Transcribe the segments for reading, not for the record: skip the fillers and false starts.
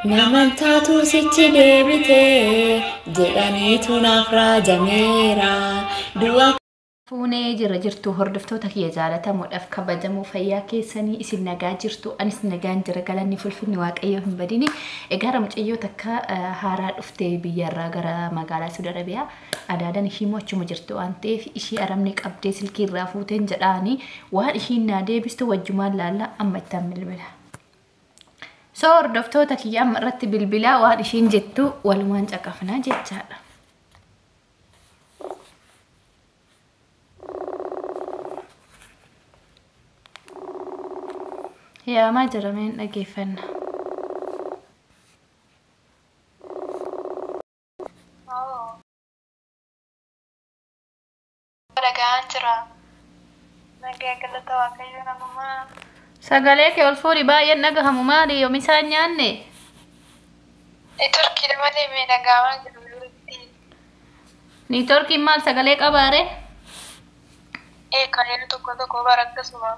namantaatu sichi deebitee jedhaniitu naaf raajameera du'a Fuunee jira jirtu hordoftoota kiyya jaalatamuudhaaf kabajamuu fayyaa keessanii isin nagaa jirtu anis nagaan jira galanni fulfinni waaqayyoo hin badini egaa mucayyoo takka haaraa dhuftee biyyarraa gara magaalaa Saudi Arabiyaa adaadan ishii mochuma jirtu waan ta'eef ishii aramni qabdee silkii irraa fuuteen jedhaani waan ishiin naa deebistu wajjumaan laalla amma ittaan bilbila. So hordoftoota kiyya amma irratti bilbilaa waan ishiin jettu walumaan caqafnaa jechaadha. يا ما جرى من أجيفنا. Sagalee kee ol fuudhi baay'een dhagahamu maali yoo misaan nyaanne? Neetworkii malee mee dhagahamaa jiru. Neetworkiin maal sagalee qabaare? Kan inni tokko tokko barakkasuma.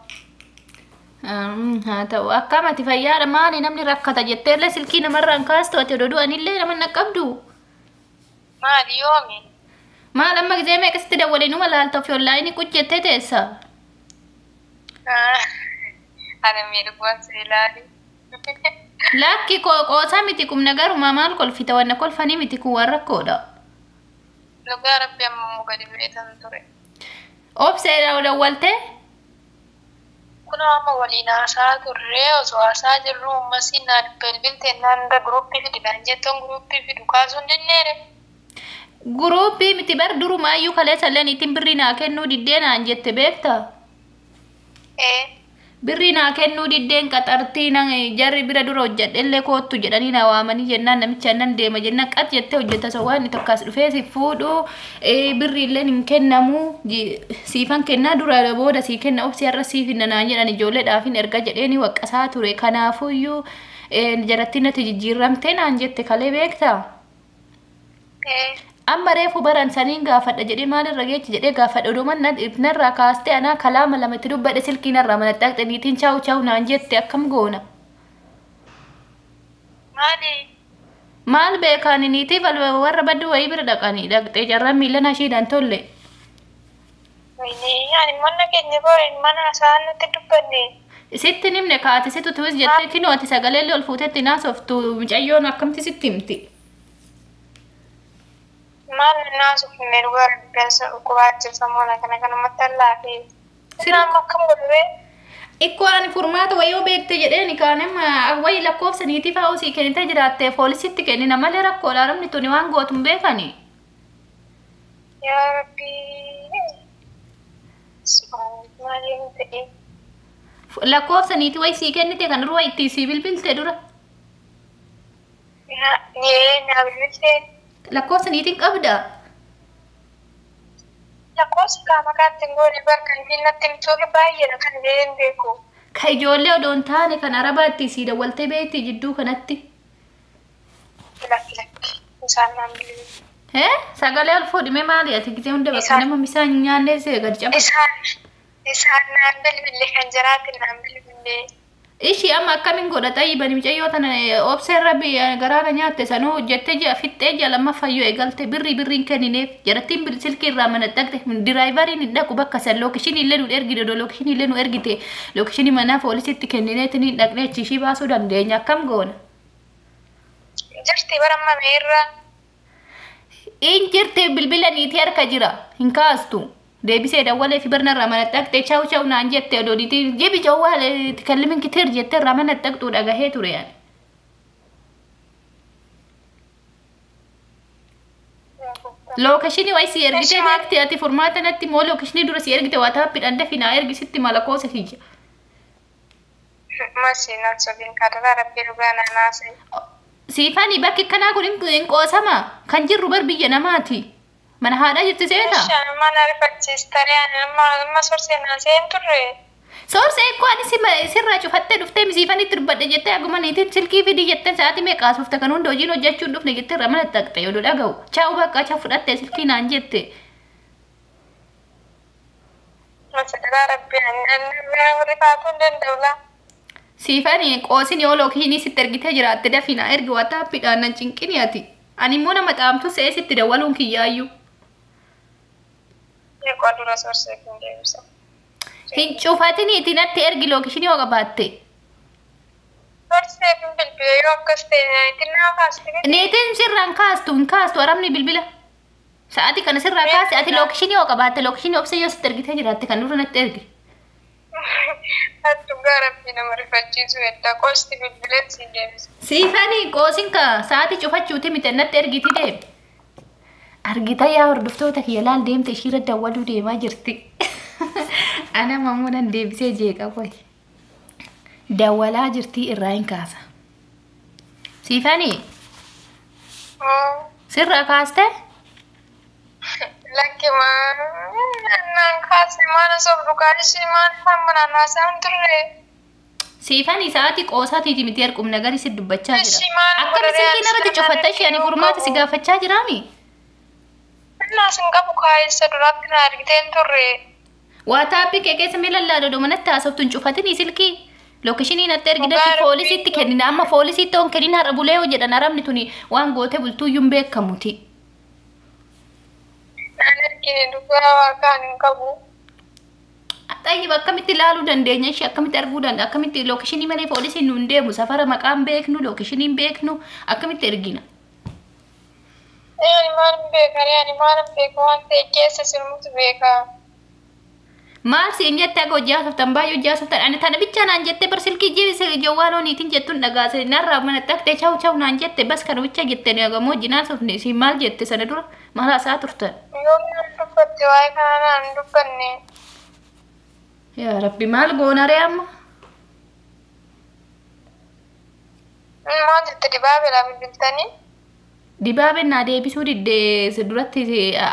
haa ta'u akkamati fayyaadha maali namni rakkata jetteellee silkii namarraan kaastu ati odoo du'anillee nama naqqabdu maali yoomi maal amma gizee meeqasitti dawwalee numa laalta ofii onlaayinii quccettee teessa ana miidhagwaan seelaani lakki qoosaa miti kum nagaruma maal kolfita wanna kolfanii miti kun waan rakkoodha lugaa rabbi amma gadi beekan ture obseedha dawwalte kuna amma waliin haasaa turre osoo haasaa jirru ummasiin naan bilbilte naannda guruppii fididhaan jettoon guruppii fidu kaasuun jenneere. Guruppii miti bar durumaayyuu kaleessalleen ittiin birrii naa kennuu diddee naan jette beektaa? Birrii naa kennuu diddeen qaxartii jarri bira dura hojjedhellee koottu jedhanii na waamanii jennaan namicha nan deema jennaan qat jettee hojjetta so waan tokkas dhufee si fuudhu birriillee hin kennamu siifan kennaa dura booda sii kenna obsi har'a siif hin naan jedhan ijoolleedhaaf hin erga jedheeni waqqasaa ture kanaafuyyuu jaratti natti jijjiiramtee naan jette kalee beektaa? amma reefu baran saniin gaafadha jedhee maalirra geechi jedhee gaafadha oduman narraa kaastee anaa kalaama lamatti dubbadhe silkii narraa mana dhaqxaniitiin chaa'u chaa'u naan jette akkam goona. Maal beekaan niitiif warra baddu wayii bira dhaqanii dhaqxee jarraan miila nashiidhaan tolle. Ani mana keenya booriin mana isaan nutti dubbanne. Sitti nimne kaati situ tuwis jettee kinoo ati sagalee ol fuutetti naasoftu mucayyoon akkamti sitti himti. Mal nasu finne lugar biasa ukubacha samona kana matalla fi sina makam godwe ikkuan furmaata wayo beekte jedheni kaanema wayi lakkoofsaniiti faawsi kenita jiraatte poolisitti kennina malee rakkoo laaramni tuni waan gootum beekani ya rabbi subhanallah lakkoofsaniiti wayi si kennite kan ruwa itti si bilbilte dura ya na bilbilte lakkoofsaniitiin qabda. Lakkoofsa qaama kaatti ngoone barkan finnatti mitoota baay'eedha kan jedheen beeku. Ka ijoollee odoon taane kan arabaatti si dawwaltee beekti jidduu kanatti. Lakki isaan naan bilbilee. Sagalee ol fuudhime maali ati gisee hunda bakka nama misaan nyaannee see gadi caba. Isaan naan bilbilee kan jiraatti naan bilbilee. Ishi amma akkamiin godhata ibani mucayyoo tana obseen rabbi garaana nyaatte sanuu hojjettee ji'a fixxee ji'a lammaffaayyoo eegalte birriin kennineef jarattiin silkii irraa mana dhaqxe diraayivariin hin dhaqu bakka san lookishinii illee nu ergite odoo lookishinii illee nu ergite lookishinii manaa poolisitti kennineetiin hin dhaqne achi ishii baasuu dandeenya akkam goona. Jirti baramma meerra. In jirti bilbila niitii harka jira hin kaastu. deebisee dawwalee fi barna ramana dhaqxee chaw naan jette odooditi jebi jawwaale tikallimin kitir jette ramana dhaqxuu dhagahee ture yaani. Lookashini way si ergite beekte ati furmaata natti moo lookashini dura si ergite waa taappiidhaan dafinaa ergisitti malakoosa hiyya. Masiinaan sobiin kadhata rabbii dhugaa naanaasee. Siifani bakki kanaa kun hin qoosama kan jirru bar biyya namaati. Mana haadha jirti seeta? Mana rifachiistanii amma sorsee naaseen turre. Sorsee eekkoo ani sirraa cufattee dhuftee misiifanitti dubbadhe jettee aguma niitiin silkii fidii jettee sa'aatii meeqaas ufta kan hunda hojiin hojjechuun dhufne jettee irra mana dhaqxe yoo dhaga'u. Chaa'u bakka acha fudhattee silkii naan jette. Masaraa rabbii ani rifaatuun danda'u laa. Siifani qoosin yoo lookishinii sitti ergitee jiraatte dafina ergi WhatsAppidhaan nan cinqiniyaati. Ani immoo nama xaamtu see sitti dawwaluun kiyyaayyuu. Qodura sorsee kun deebisa. Hin cufatiniiti natti ergi lookishinii yoo qabaatte. Sorsee kun bilbila yoo akkas ta'e xinnaa kaaste. Niitiin sirraan kaastu arabni bilbila. Sa'aatii kana sirraa kaase ati lookishinii yoo qabaatte lookishinii obsee yoo sitti ergitee jiraatte kan dura natti ergi. Attu gaarabbii nama rifachiisu edda qosti bilbileen siin deebisa. Siifani qoosin ka sa'aatii cufachuuti miti natti ergiti deemi. Argita yaa hordoftoota kiyya laal deemte ishiirra dawwaluu deemaa jirti. Ana mamuudhaan deebisee jeeqa qoy. Dawwalaa jirti irraa hin kaasa. Siifani? Sirraa kaaste? Lakki naan kaase maana sobdu kaadisi maana hammanaan haasaan turre. Siifani sa'aatii qoosaatiiti miti erqum nagari si dubbachaa jira. Akkami silkiin irratti cufatta ishee ani furmaata si gaafachaa jiraami? Naasin qabu kaayessa duraatti na argiteen turre. WhatsApp kee keessa mee lallaadoo manatti haasoftuun cufatini silkii. Lookishinii natti ergidatti poolisiitti kennina amma poolisiitti on kennina har'a bulee yoo jedhan arabni tuni waan goote bultuuyyuu hin beekamuti. Naan ergine dhugaa waaqaan hin qabu. Xayyib akkamitti ilaaluu dandeenya ishee akkamitti arguu dandeenya akkamitti lookishinii malee poolisiin nuun deemu safara maqaan beeknu lookishiniin beeknu akkamitti ergina. Ani maalan beeka waan ta'e keessa sirmutu beeka. Maal siin jette akka hojii haasoftan baay'ee hojii haasoftan ani tana bichaa naan jette bar silkii jibise jawwaaloo niitiin jettuun dhagaase narraa mana dhaqxee chaw naan jette bas kana bichaa jette nagamoo hojii haasofne siin maal jette sana dura maal haasaa turtan. Yoo naan dubbatte waa'ee kana naan dubbanne. Yaa Rabbi maal goonaree amma? Maal jette dibaabee bilbiltanii? Dibaabeen naa deebisuu diddee duratti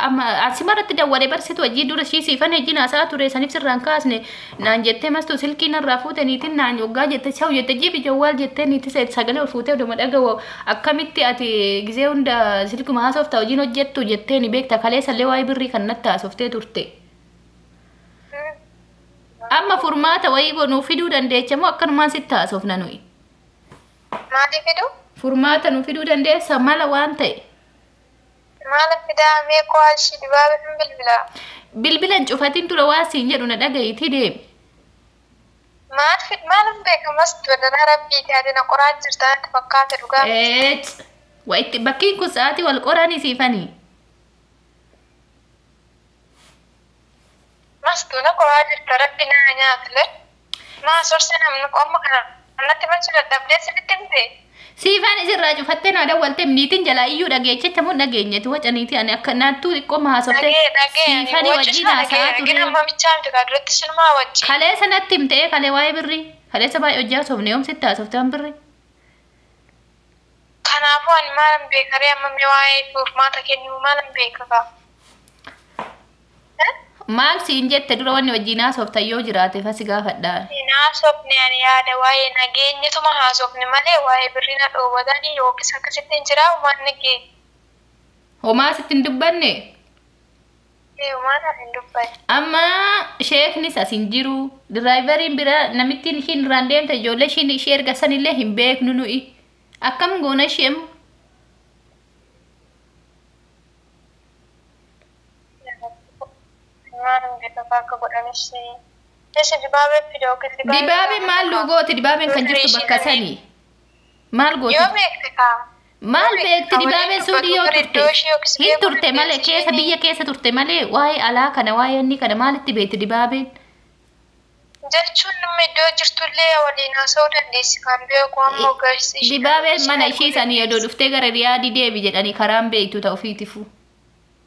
amma asimarratti dawwalee barsiitu hojii dura ishii siifan hojii naasaa ture saniif sirraan kaasne naan jettee mastuu silkii narraa fuutaniitiin naan yoggaa jette chaw jette jibi jawwaal jettee niiti sagalee ol fuutee oduma dhagawo akkamitti ati gizee hunda silkuma haasofta hojiin hojjettu jettee ni beekta kaleessallee waa'ee birrii kan natti haasoftee turte. Amma furmaata wayii gonuu fiduu dandeecha moo akkanumaan sitti haasofna nuyi? Maali fiduu? Furmaata nu fiduu dandeessa mala waan ta'e. Maala fidaa meeqoo ashii dibaabee hin bilbilaa? Bilbilan cufatiin tura waan siin jedhu na dhagayitii deemi. Maalan beekamas badanaa rabbiiti adina qoraa jirtaatti fakkaate dhugaa. Wayitti bakkiin kun sa'aatii wal qoranii siifanii. Mastuuna qoraa jirta rabbi naa nyaatule. Maa sorsee namni qomma kana natti machi dadhabdee sibitti himte. Siifaan isirraa cufattee naa dawwaltee niitiin jalaa iyyuu dhageechecha moo dhageenyeeti wacaniiti ani akka naattuu xiqqoo haasoftee siifanii wajjin haasaa ture. Kalee sanatti himtee kalee waa'ee birrii kaleessa baay'ee hojii haasofne yoomsitti haasoftaan birrii. Kanaafuu ani maalan beekaree ammamni waa'ee furmaata kennuu maalan beekakaa. Maal siin jette dura wanni wajjin haasoftan yoo jiraate fasi gaafadhaan. Haasofne ani yaada waa'ee nageenyatuma haasofne malee waa'ee birrii na dhoowwatanii yookiis akkasitti hin jiraa waan nageenya. Homaa sitti hin dubbanne? Homaa hin dubbanne. Amma sheeknis as hin jiru. Diraayivariin bira namittiin ishiin irraan deemte ijoollee ishee erga sanillee hin beeknu nuyi. Akkam goona isheemu? Dibaabeen maal lugooti dibaabeen kan jirtu bakka sanii maal gooti maal beekti dibaabeen suudii yoo turte hin turte malee keessa biyya keessa turte malee waa'ee alaa kana waa'ee inni kana maalitti beekti dibaabeen jechuun nama iddoo jirtullee waliin haasa'uu dandeessi kan beeku amma ogeessi dibaabeen mana ishii sanii yoo dhuftee gara riyaadii deebi jedhanii karaan beektu ta'u ofiitifu.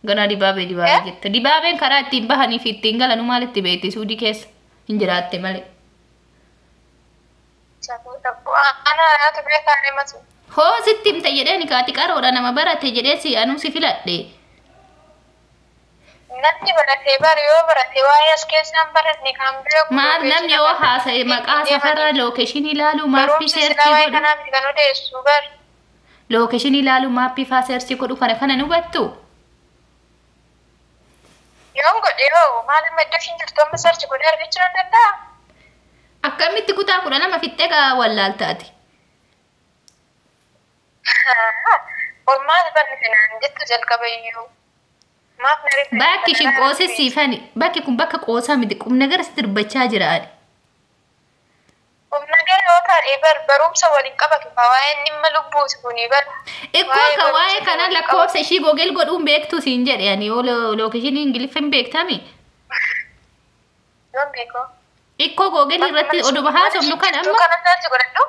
Gana dibaabee jette. Dibaabeen karaa ittiin bahanii fi ittiin galanu maalitti beekti suudii keessa hin jiraatte malee. Hoo sitti himte jedhee nikaati qaroodha nama barate jedhee si anuu si filadhe. Namni barate bari yoo barate waa'ee as keessaan baratne kan beeku. Maal namni yoo haasa'e maqaa safara lookeeshinii ilaalu maappii seerchii godhu. Lookeeshinii ilaalu maappii faa seerchii godhu kana nu hubattu. Yoon godhe yoo maal madda isheen jirtu amma sarchi godhe argachuu danda'a? akkamitti kutaa kudha lama fixxee gaa wallaaltaati. Maaf barnootaan jettu jalqabayyuu. Maaf na rifate. Bakki ishiin qoosisiifani. Bakki kun bakka qoosaa miti qubna gara sitti dubbachaa jiraadha. Qubna gara yoo ta'e barumsa waliin qabatu waa'ee dhimma lubbuuti kuni bara. Ikkoo ka waa'ee kana lakkoofsa ishii googel godhuun beektu siin jedhe ani yoo lookeeshinii ingiliffaan beektami. Yoon beekoo. Ikkoo googel irratti oduma haasofnu kan amma. Kana sarchi godhadhu.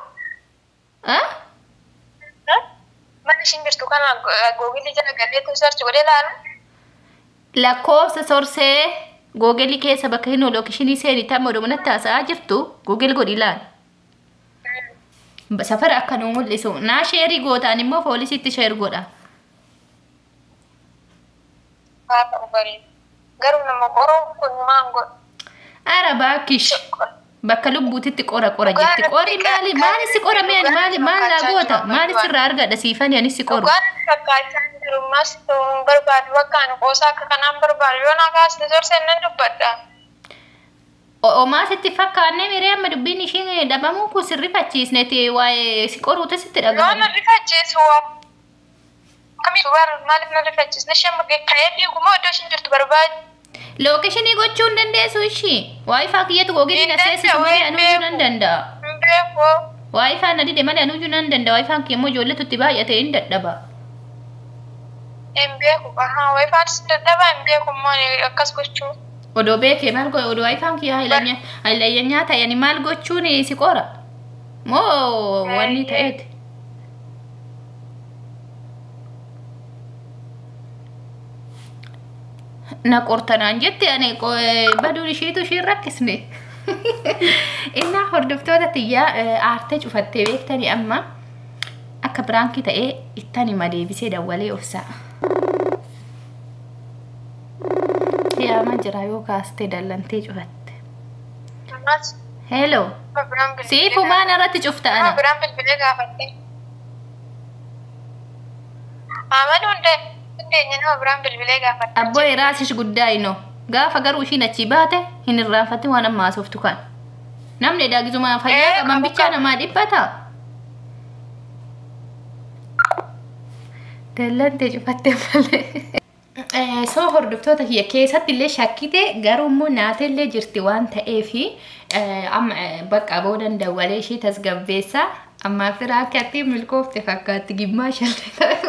Mana ishiin jirtu kana googilii jala gadeetu sarchi godhee laalu. Lakkoofsa sorsee googelii keessa bakka hin lookeeshinii seenii tamma oduma natti haasa'aa jirtu googel godhi laal. Safara akka nu mul'isu naa sheerii gootaan immoo poolisiitti sheer godha. Haa ta'u bareeda. Garuu nama qoroo kun maan godha. Ara bakkish bakka lubbuutitti qora jetti. Qorri maali si qora meen maal laa goota maali sirraa argadha siifani ani si qoru. Dhugaan fakkaachaa jiru mas ta'uun barbaadu bakka ani qoosaa akka kanaan barbaadu yoo naa kaasne sorseen nan dubbadha. Omaa sitti fakkaanne miree amma dubbiin ishiin dhabamuu kun sirrifachiisneeti waa'ee si qoruutu sitti dhagahama. Yoo na rifachiisu kamitu maaliif na rifachiisne isheen ka'ee fiigumoo iddoo ishiin jirtu barbaadu. Lookeeshinii gochuu hin dandeessu ishii. Waayifaa kiyyatu googilii na seessisu malee anuujuu nan danda'a. Hin beeku. Waayifaa na dide malee anuujuu nan danda'a. Waayifaan kiyya immoo ijoolletu itti baay'ate hin dadhaba. Hin beeku. Waayifaan si dadhaba hin beeku immoo akkas gochuu. Odoo beekee maal godhu odoo waayifaan kiyya haylayyanyaa ta'ani maal gochuun si qora. Moo wanni ta'eeti. Na qortanaan jette ani baduun ishiitu ishiin rakkisne. Innaa hordoftoota tiyyaa aartee cufattee beektanii amma akka biraankii ta'ee ittani madeebisee dawwalee obsaa. Yaama jira yoo kaastee dallantee cufatte. Hello. Siifu maan irratti cufta ana? Biraan bilbilee gaafatte. Amanu hundee. Abbo raasish guddaa ino gaafa garuu ishiin achi baate hin irraanfatin waan ammaa sooftu kan namni daagizuma fayyaa qaban bichaa namaa dhibbata. Dallantee cufatte malee. Soo hordoftoota kiyya keessatti illee shakkite garuu immoo naatellee jirti waan ta'eefi amma bakka boodan dawwalee ishii tasgabbeessa amma firaa akkatti milkoofte fakkaatti gimmaa shallee.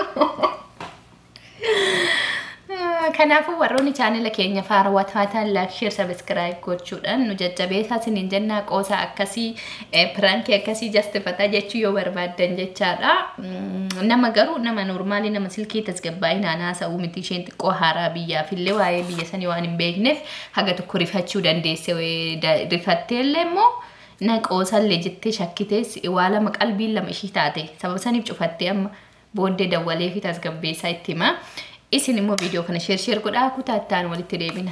Kanaafuu warroonni chaanela keenya faarawwataan like share subscribe gochuudhaan nu jajjabeessaa isiniin jennaa qoosaa akkasii pranki akkasii justifataa jechuu yoo barbaaddan jechaadha. Nama garuu nama normaalii nama silkii tasgabbaa'ii naasa'uu miti isheen xiqqoo haaraa biyyaaf illee waa'ee biyya sanii waan hin beekneef haga tokko rifachuu dandeesse rifattee illee immoo na qoosallee jettee shakkitees waa lama qalbiin lama ishii taate sababa saniif cufattee amma booddee dawwalee fi tasgabbeessaa itti hima. Isin immoo viidiyoo kana share godhaa kutaa itti aanu walitti deebina.